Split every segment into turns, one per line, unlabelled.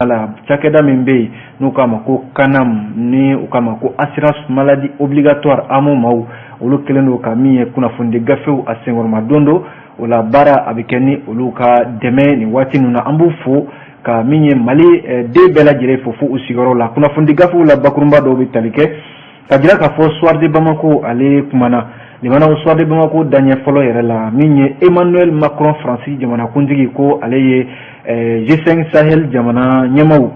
ala cakɛda min bɛ yen n'u k'a ma ko kanam ni u k'a ma ko assurance maladie obligatoire amo maaw olu kɛlen don ka min ye kunnafoni gafew a senkɔrɔma don do o la baara a bɛ kɛ ni olu ka dɛmɛ nin waati ninnu na an b'u fo ka min ye Mali den bɛɛ lajɛlen fo u sigiyɔrɔ la kunnafoni gafew la bakurunba dɔw bɛ tali kɛ ka jira k'a fɔ soir de Bamako ale kumana limana soir de Bamako daɲɛ fɔlɔ yɛrɛ la min ye Emmanuel Macron Faransi jamanakuntigi ko ale ye G5 Sahel jamana ɲɛmaw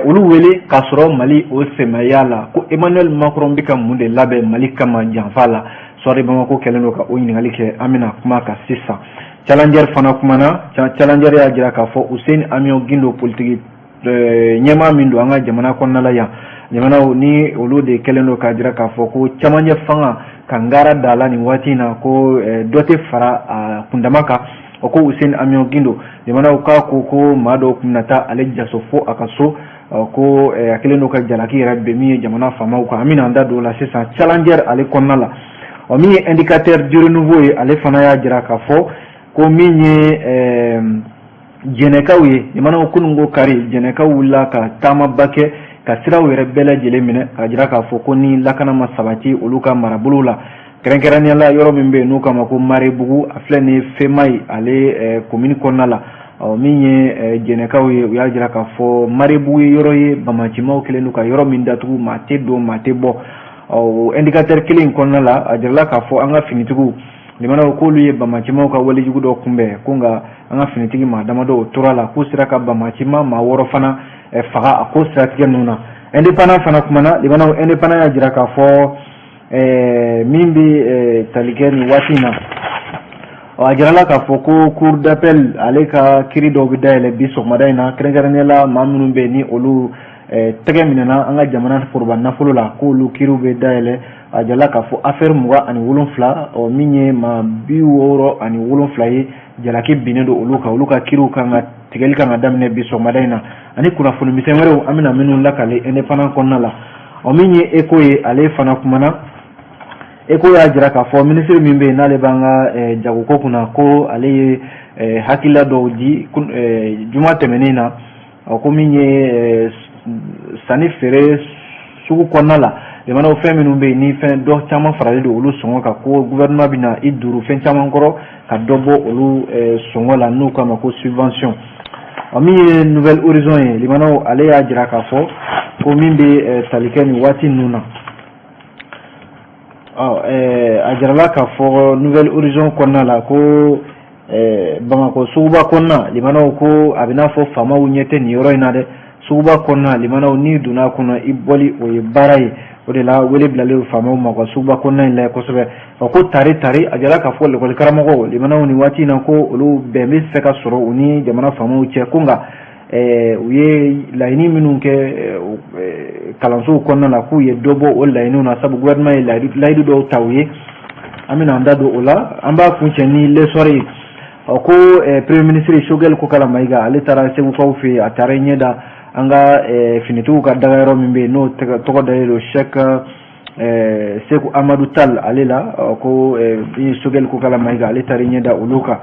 olu wele k'a sɔrɔ Mali o sɛmɛya la ko Emmanuel Macron bɛ ka mun de labɛn Mali kama janfa la soir de Bamako kɛlen don ka o ɲininkali kɛ an bɛna kuma kan sisan Challenger fana kumana Challenger y'a jira k'a fɔ Hussein Amion Gindo politique ɲɛmaa min don an ka jamana kɔnɔna la yan jamanaw ni olu de kɛlen don k'a jira k'a fɔ ko camancɛ fanga ka ngara da la nin waati in na ko dɔ tɛ fara a kundama kan o ko Hussein Amion Gindo jamanaw k'a ko maa dɔw kun na taa ale jaso fo a ka so ko a kɛlen don ka jalaki yɛrɛ bɛn min ye jamana faamaw kan an bɛna an da don o la sisan Challenger ale kɔnɔna la min ye indicateur du renouveau ye ale fana y'a jira k'a fɔ ko min ye jɛnɛkaw ye jamanaw kunun ko kari jɛnɛkaw wulila ka taamaba kɛ ka siraw yɛrɛ bɛɛ lajɛlen minɛ ka jira k'a fɔ ko ni lakana ma sabati olu ka marabolo la kɛrɛnkɛrɛnnenya la yɔrɔ min bɛ yen n'u k'a ma ko Marebugu a filɛ nin ye Femayi ale commune kɔnɔna la min ye jɛnɛkaw ye u y'a jira k'a fɔ Marebugu ye yɔrɔ ye bamacimaw kɛlen don ka yɔrɔ min datugu maa tɛ don maa tɛ bɔ indicateur kelen in kɔnɔna la a jirala k'a fɔ an ka finitigiw limanaw k'olu ye bamacimaw ka walejugu dɔ kunbɛn ko nka an ka finitigi maa damadɔ o tora la k'u sera ka bamacima maa wɔɔrɔ fana faga a ko siratigɛ ninnu na indépendant fana kumana limanaw indépendant y'a jira k'a fɔ min bɛ tali kɛ nin waati in na a jirala k'a fɔ ko cour d'appel ale ka kiiri dɔw bɛ dayɛlɛ bi sɔgɔmada in na kɛrɛnkɛrɛnnenya la maa minnu bɛ yen ni olu tɛgɛ minɛna an ka jamana foroba nafolo la k'olu kiiriw bɛ dayɛlɛ a jirala k'a fɔ affaire 27 min ye maa 67 ye jalaki binnen don olu ka kiiriw kan ka tigɛli kan ka daminɛ bi sɔgɔmada in na ani kunnafoni misɛn wɛrɛw an bɛna minnu lakale indépendant kɔnɔna la min ye Eco ye ale fana kumana Eco y'a jira k'a fɔ ministre min bɛ yen n'ale b'an ka jagoko kunna ko ale ye hakilila dɔw di juma tɛmɛnen na ko min ye sanni feere sugu kɔnɔna la jamanaw fɛn minnu bɛ yen ni fɛn dɔ caman faralen don olu sɔngɔ kan ko gouvernement bɛna i duuru fɛn caman kɔrɔ ka dɔ bɔ olu sɔngɔ la n'u k'a ma ko subvention min ye Nouvelle Horizon ye limanaw ale y'a jira k'a fɔ ko min bɛ tali kɛ nin waati ninnu na a jirala k'a fɔ Nouvelle Horizon kɔnɔna la ko Bamako suguba kɔnɔna limanaw ko a bɛ n'a fɔ faamaw ɲɛ tɛ nin yɔrɔ in na dɛ suguba kɔnɔna limanaw ni donna kɔnɔ i bɔli o ye baara ye o de la wele bilalen faamaw ma ka suguba kɔnɔna in lajɛ kosɛbɛ ko tari a jirala k'a fɔ l'école karamɔgɔw limanaw nin waati in na ko olu bɛn bɛ se ka sɔrɔ u ni jamana faamaw cɛ ko nka u ye laɲini minnu kɛ kalansow kɔnɔna la k'u ye dɔ bɔ o laɲiniw na sabu gouvernement ye layidu dɔw ta u ye an bɛna an da don o la an b'a kuncɛ ni leçon ye ko premier ministre Choguel Kokala Mayiga ale taara segukaw fɛ yen a taara ɲɛ da an ka finitigiw ka daga yɔrɔ min bɛ yen n'o tɔgɔ dalen don Cheikh Seku Amadou Tall ale la ko Choguel Kokala Mayiga ale taara ɲɛ da olu kan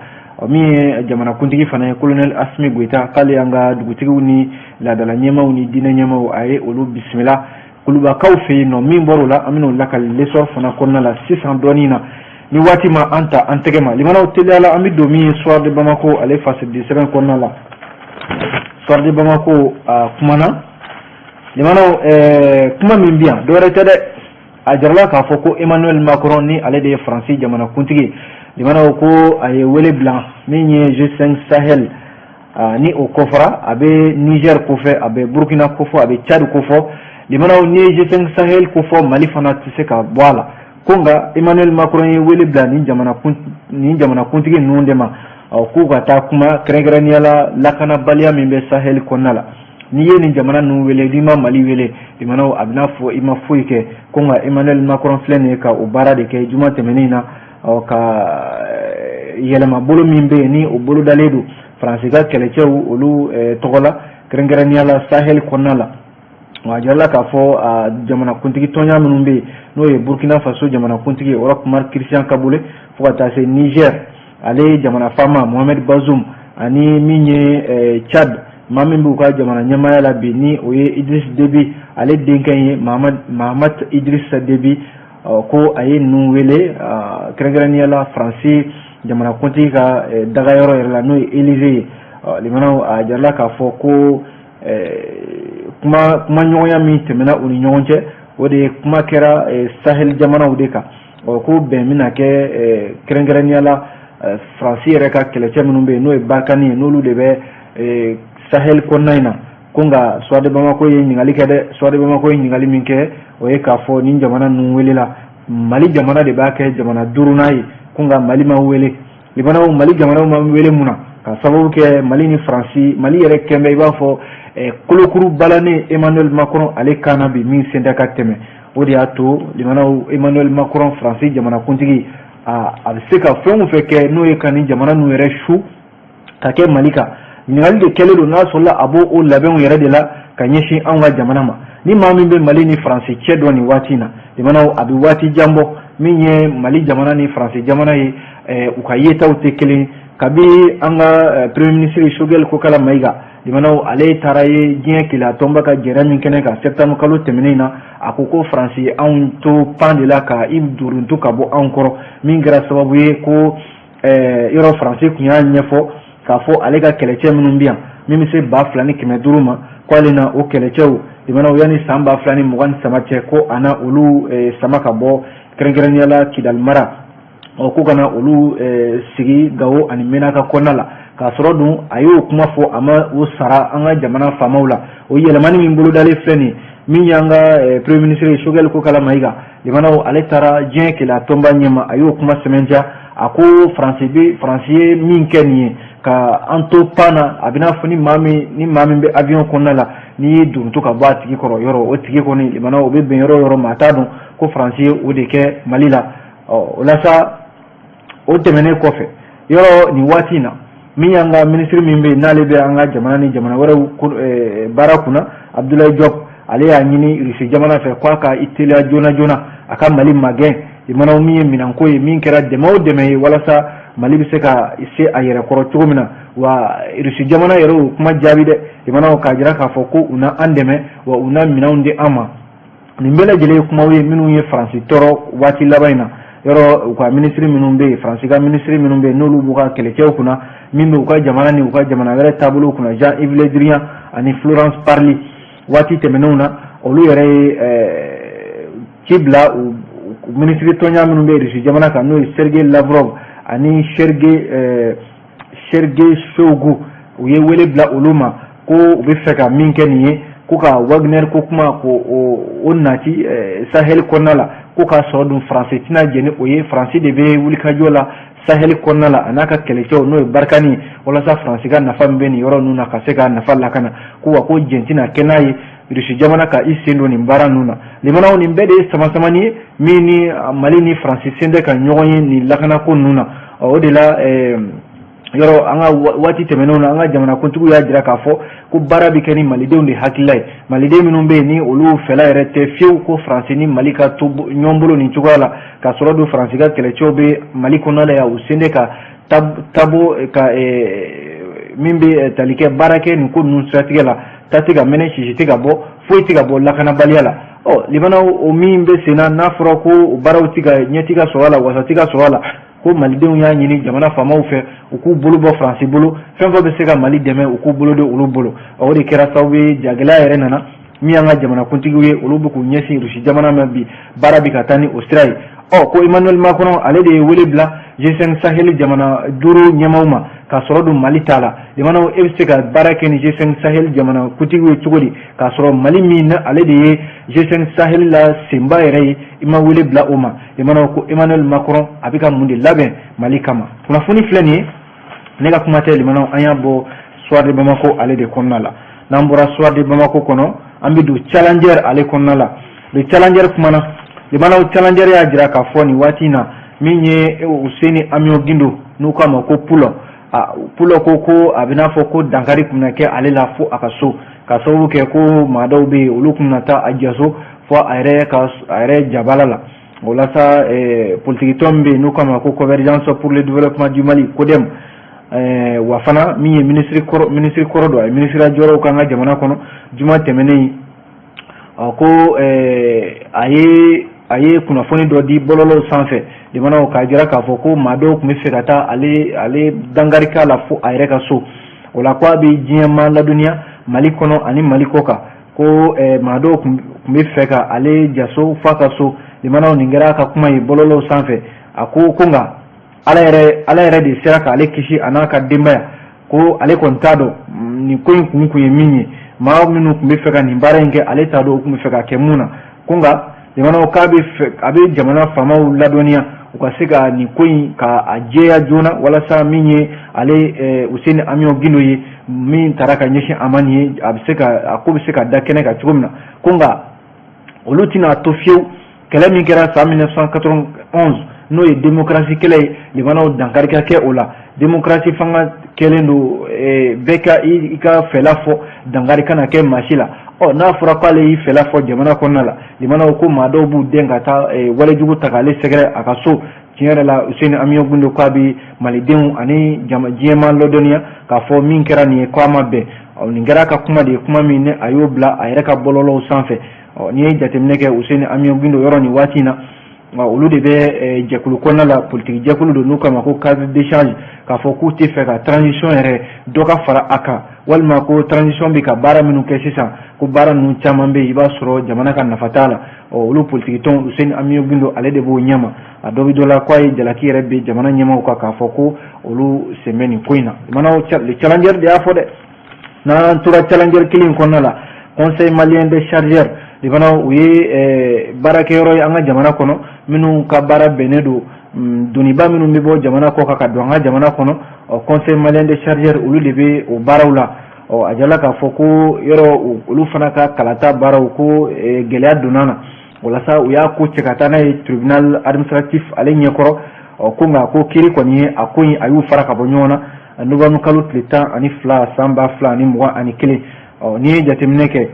min ye jamanakuntigi fana ye colonel Asimi Goita k'ale an ka dugutigiw ni laadala ɲɛmaw ni diinɛ ɲɛmaw a ye olu bisimila kulubakaw fɛ yen nɔ min bɔr'o la an bɛna o lakali leçon fana kɔnɔna la sisan dɔɔnin na ni waati ma an ta an tɛgɛ ma limanaw teliya la an bɛ don min ye soir de Bamako ale fasidi sɛbɛn kɔnɔna la soir de Bamako kumana limanaw kuma min bɛ yan dɔwɛrɛ tɛ dɛ a jarala k'a fɔ ko Emmanuel Macron ni ale de ye Faransi jamanakuntigi limanaw ko a ye wele bila min ye G5 Sahel ni o kɔfɔra a bɛ Niger kɔfɛ a bɛ Burkina kɔfɛ a bɛ Tchad kɔfɛ limanaw ni ye G5 Sahel kɔfɛ Mali fana tɛ se ka bɔ a la ko nka Emmanuel Macron ye wele bila ni jamanakuntigi ninnu de ma k'u ka taa kuma kɛrɛnkɛrɛnnenya la lakanabaliya min bɛ Sahel kɔnɔna la n'i ye nin jamana ninnu wele n'i ma Mali wele limanaw a bɛ n'a fɔ i ma foyi kɛ ko nka Emmanuel Macron filɛ nin ye ka o baara de kɛ juma tɛmɛnen na ka yɛlɛma bolo min bɛ yen ni o bolo dalen don Faransi ka kɛlɛcɛw olu tɔgɔ la kɛrɛnkɛrɛnnenya la Sahel kɔnɔna la a jirala k'a fɔ jamanakuntigi tɔnɲa minnu bɛ yen n'o ye Burkina Faso jamanakuntigi Roch Marc Christian Kabore fo ka taa se Niger ale jamana faama Mohamed Bazoum ani min ye Tchad mamin bu ka jamana nyamaya la bi ni o ye Idriss Déby ale denkan ye Mahamad Idriss Déby ko aye nu wele kɛrɛnkɛrɛnnenya la France jamana kuntigi ka daga yɔrɔ yɛrɛ la n'o ye Élysée limanaw a jarala k'a fɔ ko kuma ɲɔgɔnya min tɛmɛna u ni ɲɔgɔn cɛ o de kuma kɛra Sahel jamanaw de kan ko bɛn bɛna kɛ kɛrɛnkɛrɛnnenya la France yɛrɛ ka kɛlɛcɛ minnu bɛ yen n'o ye Balkani ye n'olu de bɛ Sahel kɔnɔna in na ko nka Suwade Bamako ye ɲininkali kɛ dɛ Suwade Bamako ye ɲininkali min kɛ o ye k'a fɔ nin jamana ninnu welela Mali jamana de b'a kɛ jamana duurunan ye ko nka Mali ma wele limanaw Mali jamanaw ma wele mun na ka sababu kɛ Mali ni France Mali yɛrɛ kɛnbɛ i b'a fɔ kolokuru balanen Emmanuel Macron ale kana bi min sen da ka tɛmɛ o de y'a to limanaw Emmanuel Macron France jamana kuntigi a bɛ se ka fɛn o fɛn kɛ n'o ye ka nin jamana ninnu yɛrɛ su ka kɛ Mali kan ɲininkali de kɛlen don n'a sɔrɔla a b'o labɛnw yɛrɛ de la ka ɲɛsin anw ka jamana ma ni maa min bɛ Mali ni France cɛ dɔn nin waati in na limanaw a bɛ waati jan bɔ min ye Mali jamana ni France jamana ye u ka yetaw tɛ kelen kabi an ka premier ministre Choguel Kokala Maïga limanaw ale taara ye diɲɛ kɛlɛ tɔnba ka jɛrɛ min kɛnɛ kan septembre kalo tɛmɛnen na a ko France anw to pan de la ka i duruntu ka bɔ anw kɔrɔ min kɛra sababu ye ko yɔrɔ France kun y'a ɲɛfɔ k'a fɔ ale ka kɛlɛcɛ minnu bɛ yan min bɛ se 2500 ma k'ale na o kɛlɛcɛw limanaw yanni san 2023 cɛ ko a na olu sama ka bɔ kɛrɛnkɛrɛnnenya la Kidal mara ko kana olu sigi Gao ani Menaka kɔnɔna la k'a sɔrɔ dun a y'o kuma fɔ a ma o sara an ka jamana faamaw la o yɛlɛmani min bolodalen filɛ nin min y'an ka premier ministre Choguel Kokala Maïga limanaw ale taara diɲɛ kɛlɛ tɔnba ɲɛma a y'o kuma sɛmɛntiya a ko France ye min kɛ nin ye ka an to pan na a bɛna fɔ ni maa min bɛ avion kɔnɔna la n'i ye duruntu ka bɔ a tigi kɔrɔ yɔrɔ o tigi kɔni limanaw o bɛ bɛn yɔrɔ yɔrɔ maa t'a dɔn ko France ye o de kɛ Mali la o la sa o tɛmɛnen kɔfɛ yɔrɔ nin waati in na min y'an ka ministre min bɛ yen n'ale bɛ an ka jamana ni jamana wɛrɛw baara kunna Abdoulaye Diop ale y'a ɲini Russie jamana fɛ k'a ka i teliya joona a ka Mali magɛn limanaw min ye minanko ye min kɛra dɛmɛ o dɛmɛ ye walasa Mali bɛ se ka se a yɛrɛ kɔrɔ cogo min na wa Russie jamana yɛrɛ o kuma jaabi dɛ limanaw k'a jira k'a fɔ ko u na an dɛmɛ wa u na minanw di an ma nin bɛɛ lajɛlen ye kumaw ye minnu ye France tɔɔrɔ waati laban in na yɔrɔ u ka ministre minnu bɛ yen France ka ministre minnu bɛ yen n'olu b'u ka kɛlɛcɛw kunna min bɛ u ka jamana ni u ka jamana wɛrɛ taabolo kunna Jean-Yves Le Drian ani Florence Parly waati tɛmɛnenw na olu yɛrɛ ye ci bila ministre tɔnɲa minnu bɛ Russie jamana kan n'o ye Sergei Lavrov ani Sergei Shoigu u ye wele bila olu ma ko u bɛ fɛ ka min kɛ nin ye ko ka Wagner ko kuma ko o nati Sahel kɔnɔna la ko k'a sɔrɔ dun France tɛna jɛ ni o ye France de bɛ wulikajɔ la Sahel kɔnɔna la a n'a ka kɛlɛcɛw n'o ye Barkani walasa France ka nafa min bɛ nin yɔrɔ ninnu na ka se ka nafa lakana ko wa ko jɛn tɛna kɛ n'a ye Russie jamana ka i sen don nin baara ninnu na limanaw nin bɛɛ de ye sama-samani ye min ni Mali ni France sen tɛ ka ɲɔgɔn ye nin lakanako ninnu na o de la yɔrɔ an ka waati tɛmɛnenw na an ka jamana kuntigiw y'a jira k'a fɔ ko baara bɛ kɛ ni malidenw de hakilila ye maliden minnu bɛ yen ni olu fɛla yɛrɛ tɛ fiyewu ko France ni Mali ka to ɲɔgɔn bolo nin cogoya la k'a sɔrɔ don France ka kɛlɛcɛw bɛ Mali kɔnɔna la yan u sen tɛ ka taabolo ka min bɛ tali kɛ baara kɛ nin ko ninnu siratigɛ la ta tɛ ka mɛnɛ sisi tɛ ka bɔ foyi tɛ ka bɔ lakanabaliya la limanaw o min bɛ sen na n'a fɔra ko o baaraw tɛ ka ɲɛ tɛ ka sɔrɔ a la wasa tɛ ka sɔrɔ a la ko malidenw y'a ɲini jamana faamaw fɛ u k'u bolo bɔ France bolo fɛn fɛn bɛ se ka Mali dɛmɛ u k'u bolo don olu bolo o de kɛra sababu ye jagɛlɛya yɛrɛ nana min y'an ka jamana kuntigiw ye olu bɛ k'u ɲɛsin Russie jamana ma bi baara bɛ ka taa ni o sira ye ko Emmanuel Macron ale de ye wele bila G5 Sahel jamana 5 ɲɛmaaw ma k'a sɔrɔ don Mali t'a la limanaw e bɛ se ka baara kɛ ni G5 Sahel jamana kuntigiw ye cogo di k'a sɔrɔ Mali min na ale de ye G5 Sahel la senba yɛrɛ ye i ma wele bila o ma limanaw ko Emmanuel Macron a bɛ ka mun de labɛn Mali kama kunnafoni filɛ nin ye ne ka kuma tɛ limanaw an y'a bɔ Soir de Bamako ale de kɔnɔna la n'an bɔra Soir de Bamako kɔnɔ an bɛ don Challenger ale kɔnɔna la le Challenger kumana limanaw Challenger y'a jira k'a fɔ nin waati in na min ye Useni Amio Gindo n'u k'a ma ko Pulo ko a bɛ n'a fɔ ko dankari kun na kɛ ale la fo a ka so ka sababu kɛ ko maa dɔw bɛ yen olu kun na taa a jaso fo a yɛrɛ jabala la walasa politique tɔn bɛ yen n'u k'a ma ko Convergence pour le développement du Mali CODEM wa fana min ye ministre kɔrɔ dɔ ye ministre jɔyɔrɔw kan ka jamana kɔnɔ juma tɛmɛnen ko a ye kunnafoni dɔ di bɔlɔlɔw sanfɛ limanaw k'a jira k'a fɔ ko maa dɔw tun bɛ fɛ ka taa ale dangarika la fo a yɛrɛ ka so o la ko a bɛ diɲɛ maa ladɔnniya Mali kɔnɔ ani Mali kɔ kan ko maa dɔw tun bɛ fɛ ka ale jaso f'a ka so limanaw nin kɛra ka kuma ye bɔlɔlɔw sanfɛ a ko nka ala yɛrɛ de sera k'ale kisi a n'a ka denbaya ko ale kɔni t'a dɔn nin ko in kun ye min ye maa minnu tun bɛ fɛ ka nin baara in kɛ ale t'a dɔn u tun bɛ fɛ ka kɛ mun na ko nka limanaw k'a bɛ jamana faamaw ladɔnniya u ka se ka nin ko in ka a jɛya joona walasa min ye ale Useni Amion Gindo ye min taara ka ɲɛsin a ma nin ye a ko bɛ se ka da kɛnɛ kan cogo min na ko nka olu tɛna to fiyewu kɛlɛ min kɛra san 1991 n'o ye démocratie kɛlɛ ye limanaw dankari ka kɛ o la démocratie fanga kɛlen don bɛɛ ka i ka fɛla fɔ dankari kana kɛ maa si la n'a fɔra k'ale y'i fɛla fɔ jamana kɔnɔna la limanaw ko maa dɔw b'u den ka taa walejugu ta k'ale sɛgɛrɛ a ka so tiɲɛ yɛrɛ la Useni Amion Gindo k'a bɛ malidenw ani diɲɛma ladɔnniya k'a fɔ min kɛra nin ye k'a ma bɛn nin kɛra ka kuma de ye kuma min ni a y'o bila a yɛrɛ ka bɔlɔlɔw sanfɛ n'i ye jateminɛ kɛ Useni Amion Gindo yɔrɔ nin waati in na olu de bɛ jɛkulu kɔnɔna la politique jɛkulu don n'u kama ko cadre d'échange k'a fɔ k'u tɛ fɛ ka transition yɛrɛ dɔ ka fara a kan walima ko transition bɛ ka baara minnu kɛ sisan ko baara ninnu caman bɛ yen i b'a sɔrɔ jamana ka nafa t'a la olu politique tɔn Useni Amion Gindo ale de b'o ɲɛma a dɔ bɛ dɔ la k'a ye jalaki yɛrɛ bɛ jamana ɲɛmaw kan k'a fɔ ko olu sen bɛ nin ko in na le challenger de y'a fɔ dɛ n'an tora challenger kelen kɔnɔna la conseil malien des chargeurs limanaw u ye baarakɛyɔrɔ ye an ka jamana kɔnɔ minnu ka baara bɛnnen don doniba minnu bɛ bɔ jamana kɔ ka don an ka jamana kɔnɔ conseil malien des chargeurs olu de bɛ o baaraw la a jala k'a fɔ ko yɔrɔ olu fana ka kalata baaraw ko gɛlɛya donna na walasa u y'a ko cɛ ka taa n'a ye tribunal administratif ale ɲɛkɔrɔ ko nka ko kiiri kɔni ye a ko in a y'u fara ka bɔ ɲɔgɔn na novembre kalo tile 12 san 2021 n'i ye jateminɛ kɛ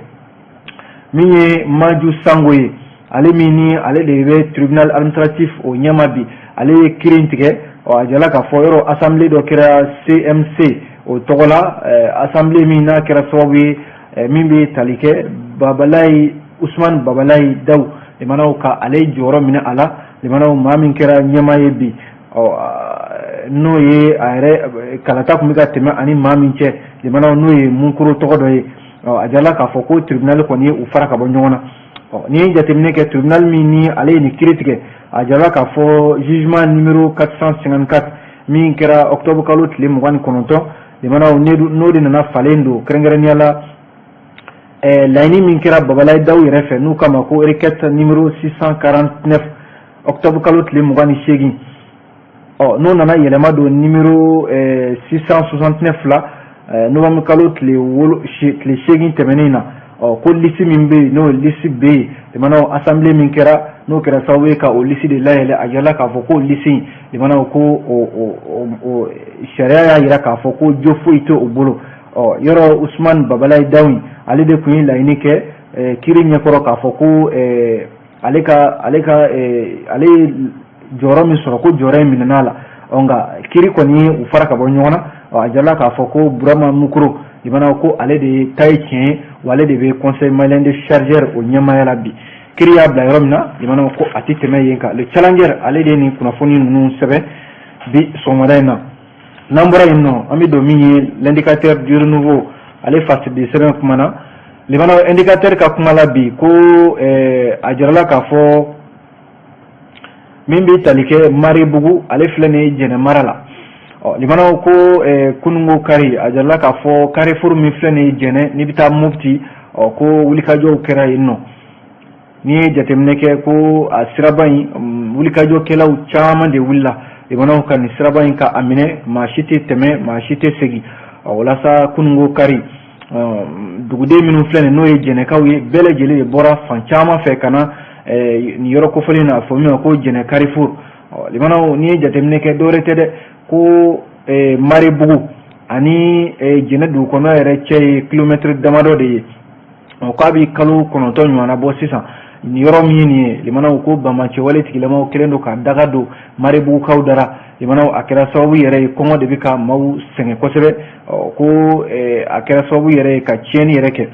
min ye Maju Sango ye ale min ni ale de bɛ tribunal administratif o ɲɛma bi ale ye kiiri in tigɛ a jala k'a fɔ yɔrɔ assemblée dɔ kɛra CMC o tɔgɔ la assemblée min n'a kɛra sababu ye min bɛ tali kɛ Usman Babalayi Daw limanaw ka ale jɔyɔrɔ minɛ a la limanaw maa min kɛra ɲɛma ye bi n'o ye a yɛrɛ kalata tun bɛ ka tɛmɛ ani maa min cɛ limanaw n'o ye Munkuru tɔgɔ dɔ ye a jala k'a fɔ ko tribunal kɔni ye u fara ka bɔ ɲɔgɔn na n'i ye jateminɛ kɛ tribunal min ni ale ye nin kiiri tigɛ a jala k'a fɔ jugement numéro 454 min kɛra octobre kalo tile 29 limanaw n'o de nana falen don kɛrɛnkɛrɛnnenya la laɲini min kɛra Babalayi Daw yɛrɛ fɛ n'u kama ko requête numéro 649 octobre kalo tile 28 n'o nana yɛlɛma don numéro 669 la novembre kalo tile 8 tɛmɛnen na ko liste min bɛ yen n'o ye liste B ye limanaw assemblée min kɛra n'o kɛra sababu ye ka o liste de layɛlɛ a yala k'a fɔ ko liste in limanaw ko o sariya y'a yira k'a fɔ ko jo foyi tɛ o bolo yɔrɔ Usman Babalayi Daw ale de tun ye laɲini kɛ kiiri ɲɛkɔrɔ k'a fɔ ko ale jɔyɔrɔ min sɔrɔ ko jɔyɔrɔ in minɛn'a la nka kiiri kɔni ye u fara ka bɔ ɲɔgɔn na a jala k'a fɔ ko Burama Mukuro limanaw ko ale de ta ye tiɲɛ ye wa ale de bɛ conseil malien de chargeur o ɲɛmaaya la bi kiiri y'a bila yɔrɔ min na limanaw ko a tɛ tɛmɛ yen kan le challenger ale de ye nin kunnafoni ninnu sɛbɛn bi sɔgɔmada in na n'an bɔra yen nɔ an bɛ don min ye l'indicateur du renouveau ale fasi de sɛbɛn kuma na limanaw indicateur ka kuma la bi ko a jirala k'a fɔ min bɛ tali kɛ Maribugu ale filɛ nin ye Jɛnɛ mara la limanaw ko kunungo kari a jarala k'a fɔ carrefour min filɛ nin ye Jɛnɛ n'i bɛ taa Mopti ko wulikajɔw kɛra yen nɔ n'i ye jateminɛ kɛ ko a siraba in wulikajɔkɛlaw caman de wulila limanaw ka nin siraba in ka a minɛ maa si tɛ tɛmɛ maa si tɛ segin walasa kunungo kari duguden minnu filɛ nin n'o ye Jɛnɛkaw ye bɛɛ lajɛlen de bɔra fan caman fɛ ka na nin yɔrɔ kofɔlen na a fɔ min ma ko Jɛnɛ carrefour limanaw n'i ye jateminɛ kɛ dɔwɛrɛ tɛ dɛ ko Maribugu ani Jɛnɛ dugu kɔnɔ yɛrɛ cɛ ye kilomètre damadɔ de ye k'a bɛ kalo 9 ɲɔgɔnna bɔ sisan ni yɔrɔ min ye limanaw ko bamacɛ wale tigilamaw kelen do ka daga don maribugukaw dara limanaw a kɛra sababu yɛrɛ ye kɔngɔ de bɛ ka maaw sɛgɛn kosɛbɛ ko a kɛra sababu yɛrɛ ye ka tiɲɛni yɛrɛ kɛ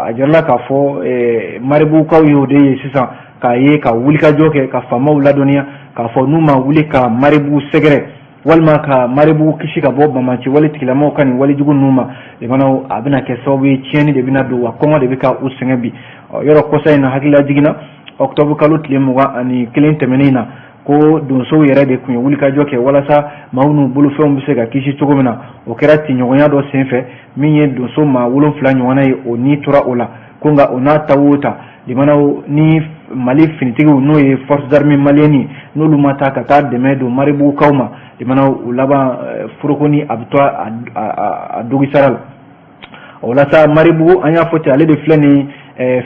a jirala k'a fɔ maribugukaw ye o de ye sisan k'a ye ka wulikajɔ kɛ ka faamaw ladɔnniya k'a fɔ n'u ma wuli ka maribugu sɛgɛrɛ walima ka maribugu kisi ka bɔ bamacɛ wale tigilamaw ka nin walejugu ninnu ma limanaw a bɛna kɛ sababu ye tiɲɛni de bɛna don wa kɔngɔ de bɛ ka u sɛgɛn bi yɔrɔ kɔsa in na hakilila jiginna octobre kalo tile 21 tɛmɛnen na ko donsow yɛrɛ de tun ye wulikajɔ kɛ walasa maaw n'u bolofɛnw bɛ se ka kisi cogo min na o kɛra tiɲɔgɔnya dɔ senfɛ min ye donso maa 7 ɲɔgɔnna ye o ni tora o la ko nka o n'a ta o ta limanaw ni Mali finitigiw n'o ye forces d'armée malienne n'olu ma taa ka taa dɛmɛ don maribugukaw ma limanaw u laban forokoni a bɛ to a dogisara la o la sa maribugu an y'a fɔ ten ale de filɛ ni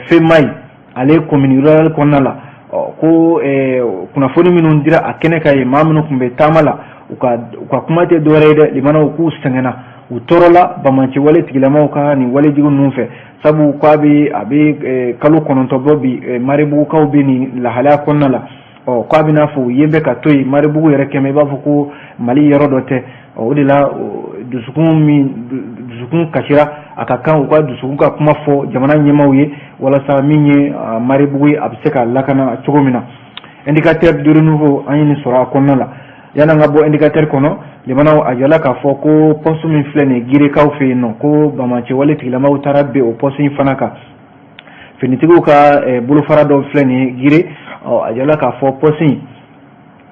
femayi ale commune rurale kɔnɔna la ko kunnafoni minnu dira a kɛnɛ ka ye maa minnu tun bɛ taama la u ka kuma tɛ dɔwɛrɛ ye dɛ limanaw k'u sɛgɛnna u tɔɔrɔla bamacɛ wale tigilamaw ka nin walejugu ninnu fɛ sabu ko a bɛ kalo 9 bɔ bi maribugukaw bɛ nin lahalaya kɔnɔna la ko a bɛ n'a fɔ u ye bɛ ka to yen maribugu yɛrɛ kɛmɛ i b'a fɔ ko Mali yɔrɔ dɔ tɛ o de la dusukun kasira a ka kan u ka dusukun ka kuma fɔ jamana ɲɛmaaw ye walasa min ye maribugu ye a bɛ se ka lakana cogo min na indicateur de renouveau an ye nin sɔrɔ a kɔnɔna la yan'an ka bɔ indicateur kɔnɔ limanaw a jala k'a fɔ ko poste min filɛ nin ye girekaw fɛ yen nɔ ko bamacɛ wale tigilamaw taara bɛn o poste in fana kan finitigiw ka bolofara dɔw filɛ nin ye gire a jala k'a fɔ poste in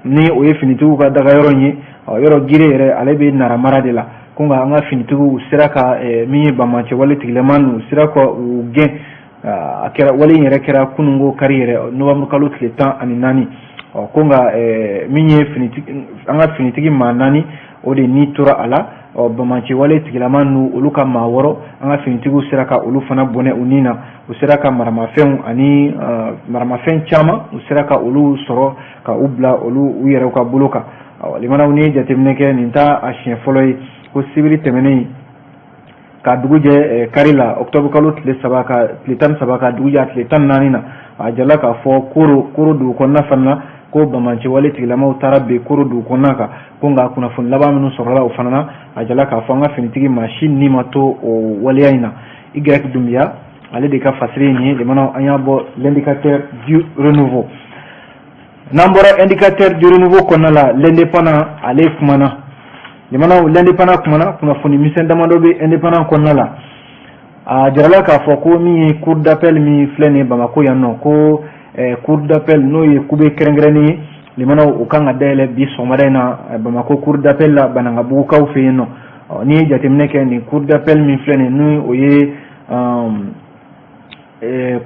ni o ye finitigiw ka daga yɔrɔ ye yɔrɔ gire yɛrɛ ale bɛ naramara de la ko nka an ka finitigiw sera ka min ye bamacɛ wale tigilama n'u sera ka u gɛn a kɛra wale in yɛrɛ kɛra kunungo kari yɛrɛ novembre kalo tile 14 ko nka min ye an ka finitigi maa 4 o de ni tora a la bamacɛ wale tigilama n'u olu ka maa 6 an ka finitigiw sera ka olu fana bɔnɛ u nin na u sera ka maramafɛnw ani maramafɛn caman u sera ka olu sɔrɔ ka u bila olu u yɛrɛw ka bolo kan limanaw ni jateminɛ kɛ nin t'a a siɲɛ fɔlɔ ye ko sibiri tɛmɛnen ka dugu jɛ kari la octobre kalo tile 13 ka dugu jɛ tile 14 na a jala k'a fɔ koro dugu kɔnɔna fana na ko bamacɛ wale tigilamaw taara bɛn koro dugu kɔnɔna kan ko nka kunnafoni laban minnu sɔrɔla o fana na a jala k'a fɔ an ka finitigi maa si ni ma to o waleya in na Y Dumbuya ale de ka fasiri ni limanaw an y'a bɔ l'indicateur du renouveau n'an bɔra indicateur du renouveau kɔnɔna la l'indépendant ale kumana limanaw l'indépendant kumana kunnafoni misɛn damadɔ bɛ indépendant kɔnɔna la a jarala k'a fɔ ko min ye cour d'appel min filɛ nin ye Bamako yan nɔ ko cour d'appel n'o ye kube kɛrɛnkɛrɛnnen ye limanaw o kan ka dayɛlɛ bi sɔgɔmada in na Bamako cour d'appel la Banangabugukaw fɛ yen nɔ n'i ye jateminɛ kɛ nin cour d'appel min filɛ nin ni o ye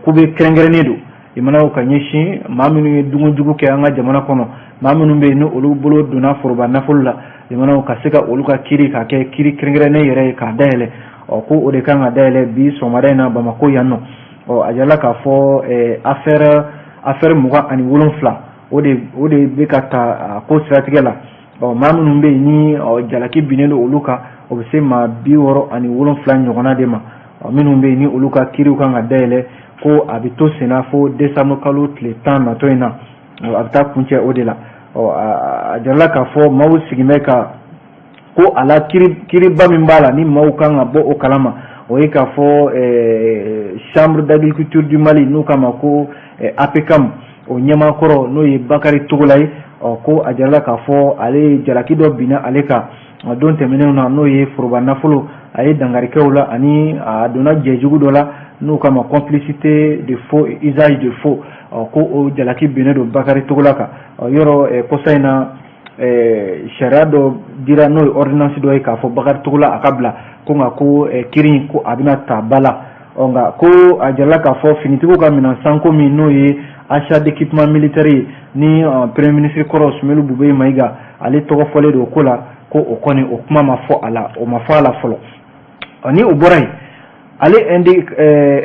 kube kɛrɛnkɛrɛnnen don limanaw ka ɲɛsin maa minnu ye dunkojugu kɛ an ka jamana kɔnɔ maa minnu bɛ yen ni olu bolo donna foroba nafolo la limanaw ka se ka olu ka kiiri ka kɛ kiiri kɛrɛnkɛrɛnnen yɛrɛ ye k'a dayɛlɛ ko o de kan ka dayɛlɛ bi sɔgɔmada in na Bamako yan nɔ a jala k'a fɔ affaire 27 o de bɛ ka ta ko siratigɛ la maa minnu bɛ yen ni jalaki binnen don olu kan o bɛ se maa 67 ɲɔgɔnna de ma minnu bɛ yen ni olu ka kiiriw kan ka dayɛlɛ ko a bɛ to senna fo décembre kalo tile 10 natɔ in na a bɛ taa kuncɛ o de la a jala k'a fɔ maaw sigin bɛ ka ko a la kiiriba min b'a la ni maaw kan ka bɔ o kalama o ye k'a fɔ chambre d'agriculture du Mali n'u k'a ma ko APCAM o ɲɛmaakɔrɔ n'o ye Bakari Togola ye ko a jarala k'a fɔ ale jalaki dɔ binna ale kan don tɛmɛnenw na n'o ye foroba nafolo a ye dangarikɛw la ani a donna jɛjugu dɔ la n'u k'a ma complicité de faux usage de faux ko o jalaki binnen don Bakari Togola kan yɔrɔ kɔsa in na sariya dɔ dira n'o ye ordonnance dɔ ye k'a fɔ Bakari Togola a ka bila ko nka ko kiiri ko a bɛna ta ba la nka ko a jarala k'a fɔ finitigiw ka minɛn sanko min n'o ye achat d'équipement militaire ye ni premier ministre kɔrɔ Sumelu Bube Mayiga ale tɔgɔ fɔlen don ko la ko o kɔni o kuma ma fɔ a la o ma fɔ a la fɔlɔ ni o bɔra yen ale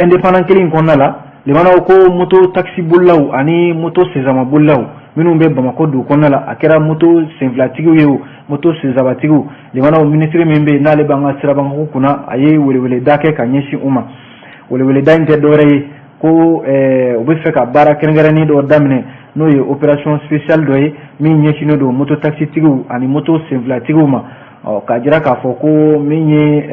indépendant kelen kɔnɔna la limanaw ko moto taxi bolilaw ani moto senzama bolilaw minnu bɛ Bamako dugu kɔnɔna la a kɛra moto senfilatigiw ye o moto senzabatigiw limanaw ministre min bɛ yen n'ale b'an ka sirabanko kunna a ye weleweleda kɛ ka ɲɛsin u ma weleweleda in tɛ dɔwɛrɛ ye ko u bɛ fɛ ka baara kɛrɛnkɛrɛnnen dɔ daminɛ n'o ye opération spéciale dɔ ye min ɲɛsinnen don moto taxitigiw ani moto senfilatigiw ma k'a jira k'a fɔ ko min ye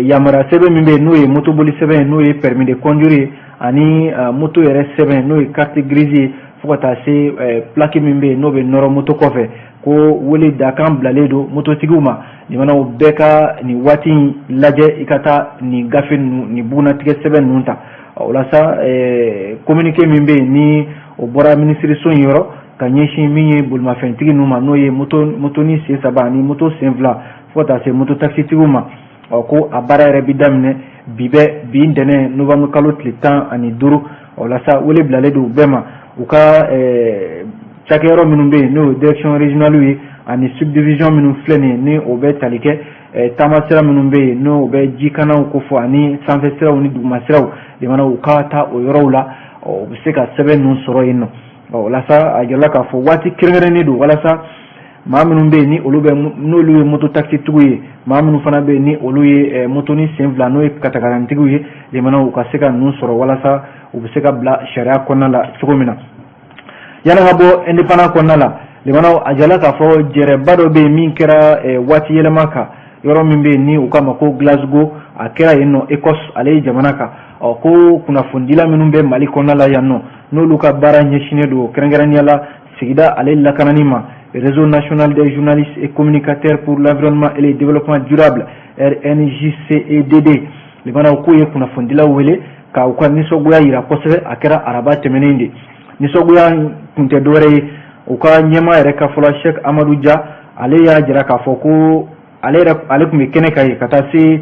yamara sɛbɛn min bɛ n'o ye motoboli sɛbɛn n'o ye permis de conduire ani moto yɛrɛ sɛbɛn n'o ye carte grise ye fo ka taa se plaque min bɛ n'o bɛ nɔrɔ moto kɔfɛ ko wele dakan bilalen don mototigiw ma jamana bɛɛ ka nin waati lajɛ i ka taa nin gafe nin bugunatigɛ sɛbɛn ninnu ta o la sa communiqué min bɛ ni o bɔra ministériso in yɔrɔ ka ɲɛsin min ye bolimafɛntigi ninnu ma n'o ye moto ni sen saba ani moto sen fila fo ka taa se moto taxitigiw ma ko a baara yɛrɛ bi daminɛ bi ntɛnɛn novembre kalo tile 15 o la sa wele bilalen don u bɛɛ ma u ka cakɛyɔrɔ minnu bɛ yen n'o ye direction régionale ye ani subdivision minnu filɛ nin ye ni o bɛ tali kɛ taamasira minnu bɛ yen n'o bɛ jikanaw ko fɔ ani sanfɛ siraw ni dugumasiraw jamana u ka taa o yɔrɔw la u bɛ se ka sɛbɛn ninnu sɔrɔ yen nɔ walasa a jirala k'a fɔ waati kɛrɛnkɛrɛnnen don walasa maa minnu bɛ yen ni n'olu ye moto taxitigiw ye maa minnu fana bɛ yen ni olu ye moto ni sen fila n'o ye katakarantigiw ye jamana u ka se ka ninnu sɔrɔ walasa u bɛ se ka bila sariya kɔnɔna la cogo min na yanni ka bɔ indépendant kɔnɔna la jamana a jirala k'a fɔ jɛrɛba dɔ bɛ yen min kɛra waati yɛlɛma kan yɔrɔ min bɛ yen ni u k'a ma ko Glasgow a kɛra yen nɔ Écosse ale ye jamana kan ko kunnafondila minnu bɛ Mali kɔnɔna la yan nɔ n'olu ka baara ɲɛsinnen don kɛrɛnkɛrɛnnenya la sigida ale lakanani ma Réseau national des journalistes et communicateurs pour l'environnement et le développement durable RNJCEDD jamana ko ye kunnafondila wele ka u ka nisɔngoya yira kosɛbɛ a kɛra araba tɛmɛnen de nisɔngoya kun tɛ dɔwɛrɛ ye u ka ɲɛmaa yɛrɛ ka fɔlɔ Cheikh Amadou Dia ale y'a jira k'a fɔ ko ale tun bɛ kɛnɛ kan ye ka taa se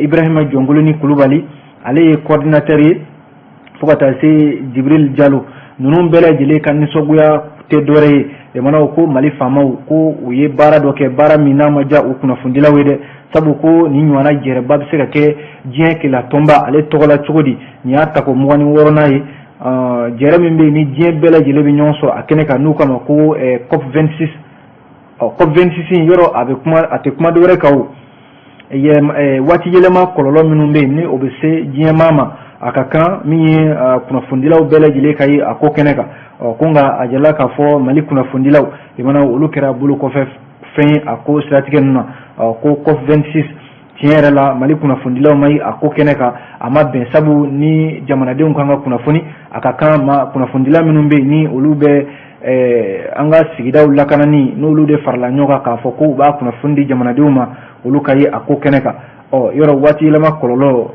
Ibrahima Jɔnkoloni Kulubali ale ye coordinateur ye fo ka taa se Jibril Jalo ninnu bɛɛ lajɛlen ka nisɔngoya tɛ dɔwɛrɛ ye jamanaw ko Mali faamaw ko u ye baara dɔ kɛ baara min n'a ma diya u kunnafonidilaw ye dɛ sabu ko nin ɲɔgɔnna jɛrɛba bɛ se ka kɛ diɲɛ kɛlɛtonba ale tɔgɔ la cogo di nin y'a ta ko 26nan ye jɛrɛ min bɛ yen ni diɲɛ bɛɛ lajɛlen bɛ ɲɔgɔn sɔrɔ a kɛnɛ kan n'u kama ko COP 26 COP 26 yɔrɔ a tɛ kuma dɔwɛrɛ kan o waati yɛlɛma kɔlɔlɔ minnu bɛ yen ni o bɛ se diɲɛmaa ma a ka kan min ye kunnafonidilaw bɛɛ lajɛlen ka ye a ko kɛnɛ kan ko nka a jala k'a fɔ Mali kunnafonidilaw jamana olu kɛra bolo kɔfɛ fɛn ye a ko siratigɛ ninnu na ko COP 26 tiɲɛ yɛrɛ la Mali kunnafonidilaw ma ye a ko kɛnɛ kan a ma bɛn sabu ni jamanadenw kan ka kunnafoni a ka kan ma kunnafonidila minnu bɛ yen ni olu bɛ an ka sigidaw lakanani n'olu de farala ɲɔgɔn kan k'a fɔ ko u b'a kunnafoni di jamanadenw ma olu ka ye a ko kɛnɛ kan yɔrɔ waati yɛlɛma kɔlɔlɔ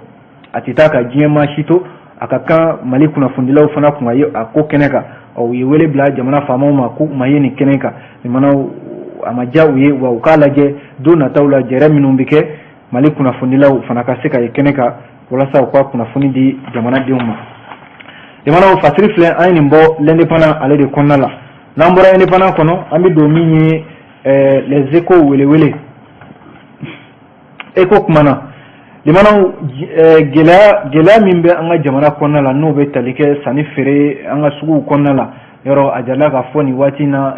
a tɛ taa ka diɲɛ maa si to a ka kan Mali kunnafonidilaw fana kun ka ye a ko kɛnɛ kan u ye wele bila jamana faamaw ma ko u ma ye nin kɛnɛ kan jamanaw a ma diya u ye wa u k'a lajɛ don nataw la jɛrɛ minnu bɛ kɛ Mali kunnafonidilaw fana ka se ka ye kɛnɛ kan walasa u ka kunnafoni di jamanadenw ma jamanaw fasiri filɛ an ye nin bɔ l'indépendant ale de kɔnɔna la n'an bɔra indépendant kɔnɔ an bɛ don min ye les échos welewele écho kumana jamanaw gɛlɛya min bɛ an ka jamana kɔnɔna la n'o bɛ tali kɛ sanni feere an ka suguw kɔnɔna la yɔrɔ a jalila k'a fɔ nin waati in na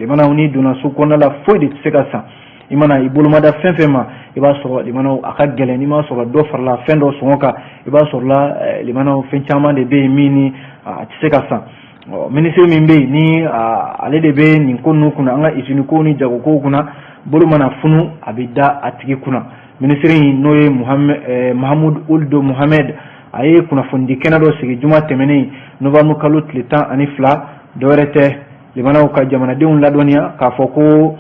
jamanaw ni donna sugu kɔnɔna la foyi de tɛ se ka san i mana i bolomada fɛn fɛn ma i b'a sɔrɔ jamanaw a ka gɛlɛn n'i m'a sɔrɔ dɔ farala fɛn dɔ sɔngɔ kan i b'a sɔrɔla jamanaw fɛn caman de bɛ yen min ni a tɛ se ka san minisiri min bɛ yen ni ale de bɛ nin ko ninnu kunna an ka usine ko ni jagokow kunna bolo mana funu a bɛ da a tigi kunna minisiri n'o ye Mahamud Uldo Mohamed a ye kunnafonidi kɛnɛ dɔ sigi juma tɛmɛnen novembre kalo tile 12 dɔwɛrɛ tɛ jamanaw ka jamanadenw ladɔnniya k'a fɔ ko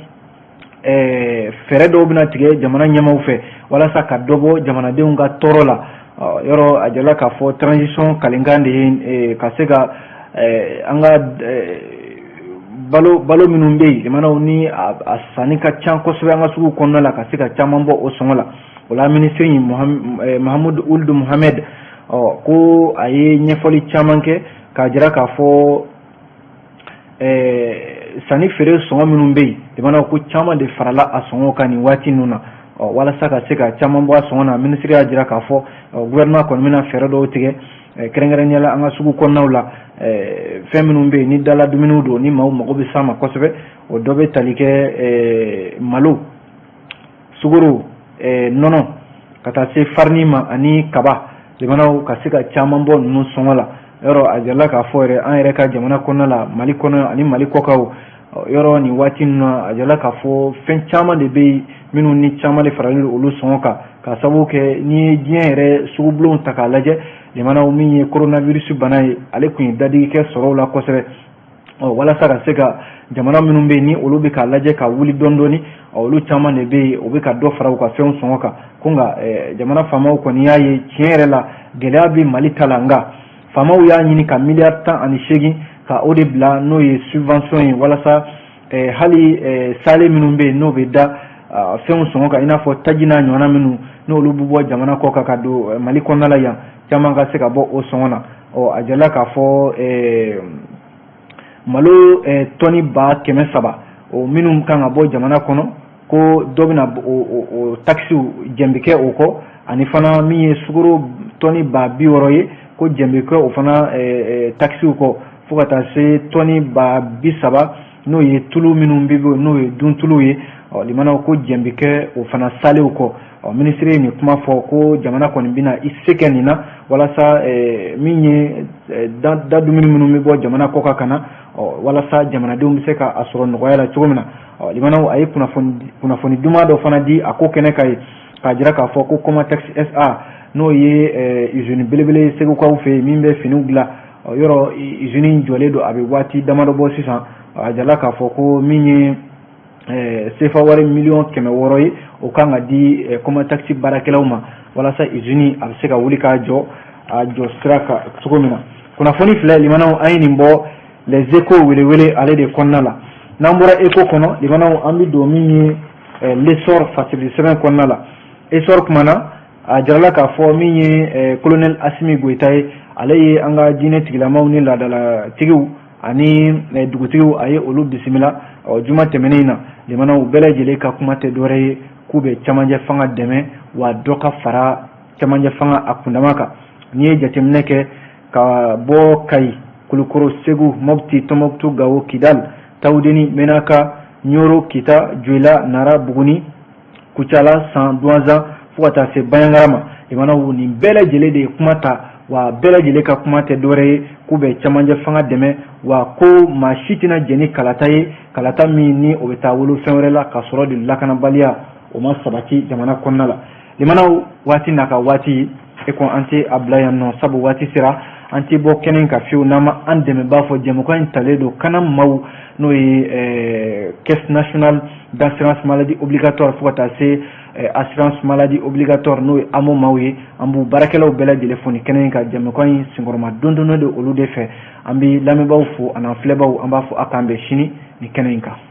fɛɛrɛ dɔw bɛna tigɛ jamana ɲɛmaaw fɛ walasa ka dɔ bɔ jamanadenw ka tɔɔrɔ la yɔrɔ a jala k'a fɔ transition kalenkan de ye ka se ka an ka balo minnu bɛ yen jamanaw ni a sanni ka ca kosɛbɛ an ka sugu kɔnɔna la ka se ka caman bɔ o sɔngɔ la o la minisiri Mahamud Uldu Mohamed ko a ye ɲɛfɔli caman kɛ k'a jira k'a fɔ sanni feere sɔngɔ minnu bɛ yen jamanaw ko caman de farala a sɔngɔ kan nin waati ninnu na walasa ka se ka caman bɔ a sɔngɔ na minisiri y'a jira k'a fɔ gouvernement kɔni bɛna fɛɛrɛ dɔw tigɛ kɛrɛnkɛrɛnnenya la an ka sugu kɔnɔnaw la fɛn minnu bɛ yen ni dala dumuniw don ni maaw mago bɛ s'a ma kosɛbɛ o dɔ bɛ tali kɛ malo sukaro nɔnɔ ka taa se farini ma ani kaba jamana ka se ka caman bɔ ninnu sɔngɔ la yɔrɔ a jarala k'a fɔ yɛrɛ an yɛrɛ ka jamana kɔnɔna la Mali kɔnɔ ani Mali kɔkaw yɔrɔ nin waati ninnu na a jarala k'a fɔ fɛn caman de bɛ yen minnu ni caman de faralen don olu sɔngɔ kan ka sababu kɛ n'i ye diɲɛ yɛrɛ sugubulon ta k'a lajɛ jamanaw min ye coronavirus bana ye ale tun ye dadigi kɛ sɔrɔw la kosɛbɛ walasa ka se ka jamana minnu bɛ yen ni olu bɛ k'a lajɛ ka wuli dɔɔni olu caman de bɛ yen u bɛ ka dɔ fara u ka fɛnw sɔngɔ kan ko nka jamana faamaw kɔni y'a ye tiɲɛ yɛrɛ la gɛlɛya bɛ Mali ta la nka faamaw y'a ɲini ka miliyari 18 ka o de bila n'o ye subvention ye walasa hali sale minnu bɛ yen n'o bɛ da fɛnw sɔngɔ kan i n'a fɔ taji n'a ɲɔgɔnna minnu n'olu bɛ bɔ jamana kɔ kan ka don Mali kɔnɔna la yan caman ka se ka bɔ o sɔngɔ na a jarala k'a fɔ malo tɔni 300,000 minnu kan ka bɔ jamana kɔnɔ ko dɔ bɛna o taxiw jɛnbɛ kɛ o kɔ ani fana min ye sukaro tɔni 60,000 ye ko jɛnbɛ kɛ o fana taxiw kɔ fo ka taa se tɔni 30,000 n'o ye tulu minnu bɛ bɔ n'o ye dun tulu ye limanaw ko jɛnbɛ kɛ o fana salew kɔ ministre ye nin kuma fɔ ko jamana kɔni bɛna i se kɛ nin na walasa min ye da dumuni minnu bɛ bɔ jamana kɔ kan ka na walasa jamanadenw bɛ se ka a sɔrɔ nɔgɔya la cogo min na limanaw a ye kunnafoni duman dɔ fana di a ko kɛnɛ kan ye k'a jira k'a fɔ ko Comatex SA n'o ye usine belebele segukaw fɛ yen min bɛ finiw dilan yɔrɔ usine jɔlen don a bɛ waati damadɔ bɔ sisan a jarala k'a fɔ ko min ye sefa wari $1,600,000 ye o kan ka di Comatex baarakɛlaw ma walasa usine a bɛ se ka wuli k'a jɔ sira kan cogo min na kunnafoni filɛ limanaw an ye nin bɔ les échos welewele ale de kɔnɔna la n'an bɔra écho kɔnɔ limanaw an bɛ don min ye l'essor fasili sɛbɛn kɔnɔna la essor kumana a jarala k'a fɔ min ye colonel Asimi Goita ye ale ye an ka diinɛ tigilamaw ni laadalatigiw ani dugutigiw a ye olu bisimila juma tɛmɛnen na limanaw bɛɛ lajɛlen ka kuma tɛ dɔwɛrɛ ye k'u bɛ cɛmancɛ fanga dɛmɛ wa dɔ ka fara cɛmancɛ fanga a kundama kan n'i ye jateminɛ kɛ ka bɔ Kayi Kulukoro Segu Mopti Tombouctou Gao Kidal Tawudeni Menaka Nioro Kita Djoila Nara Buguni Kucala San Douanza fo ka taa se Bayangarama limanaw nin bɛɛ lajɛlen de ye kuma ta wa bɛɛ lajɛlen ka kuma tɛ dɔwɛrɛ ye k'u bɛ cɛmancɛ fanga dɛmɛ wa ko maa si tɛna jɛn ni kalata ye kalata min ni o bɛ taa wolo fɛn wɛrɛ la ka sɔrɔ de lakanabaliya o ma sabati jamana kɔnɔna la limanaw waati n'a ka waati e ko an tɛ a bila yan nɔ sabu waati sera an tɛ bɔ kɛnɛ ka fiyewu n'an ma an dɛmɛ b'a fɔ jɛmukan in talen don kana maaw n'o ye caisse nationale d'assurance maladie obligatoire fo ka taa se assurance maladie obligatoire n'o ye AMO maaw ye an b'u baarakɛlaw bɛɛ lajɛlen fo nin kɛnɛ in ka jɛmukan in senkɔrɔma dondonne de olu de fɛ an bɛ lamɛnbaaw fo an'an filɛbaaw an b'a fɔ a k'an bɛn sini nin kɛnɛ in kan